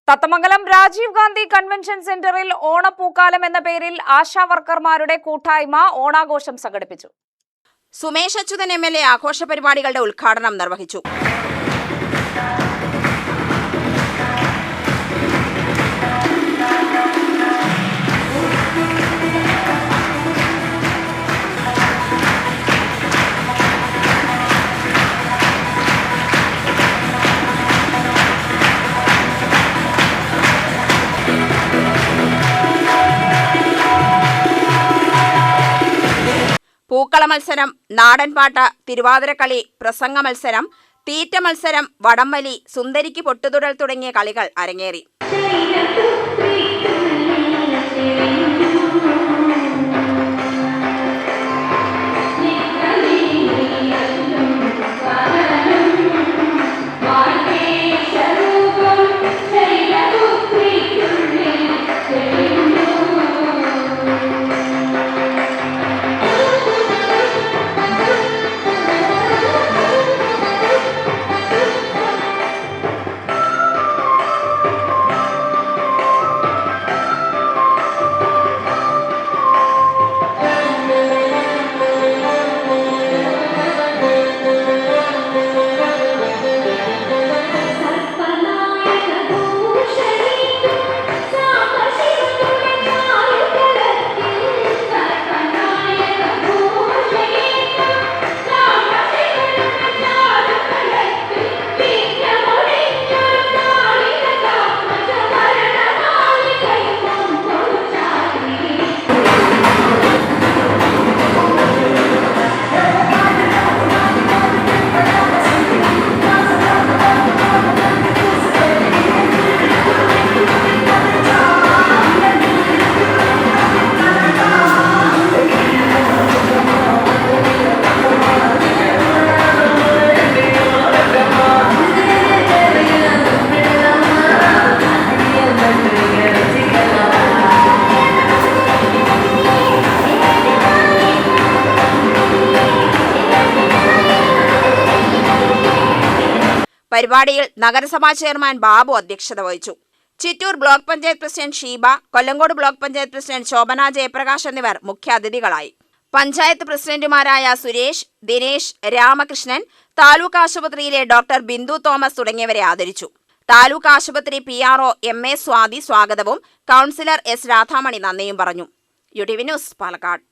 Thathamangalam Rajeev Gandhi convention സെന്ററിൽ ഓണപ്പൂക്കാലം എന്ന പേരിൽ ആശാ വർക്കർമാരുടെ കൂട്ടായ്മ ഓണാഘോഷം സംഘടിപ്പിച്ചു. സുമേഷ് അച്യുതൻ MLA ആഘോഷ പരിപാടികളുടെ ഉദ്ഘാടനം നിർവഹിച്ചു. പൂക്കള മത്സരം, നാടൻപാട്ട്, തിരുവാതിരക്കളി, പ്രസംഗ മത്സരം, തീറ്റ മത്സരം, വടംവലി, സുന്ദരിക്ക് പൊട്ടുതുടൽ തുടങ്ങിയ കളികൾ അരങ്ങേറി. പരിപാടിയിൽ നഗരസഭാ ചെയർമാൻ ബാബു അധ്യക്ഷത വഹിച്ചു. Chittur block panchayat president Sheeba, Kollengode block panchayat president Shobhana Jayaprakash എന്നിവർ മുഖ്യാതിഥികളായി. പഞ്ചായത്ത് പ്രസിഡന്റുമാരായ സുരേഷ്, ദിനേശ്, രാമകൃഷ്ണൻ, താലൂക്ക് ആശുപത്രിയിലെ ഡോക്ടർ ബിന്ദു തോമസ് തുടങ്ങിയവരെ ആദരിച്ചു. താലൂക്ക് ആശുപത്രി PRO MA സ്വാതി സ്വാഗതവും കൗൺസിലർ S രാധാമണി നന്ദിയും പറഞ്ഞു. UTV news, Palakkad.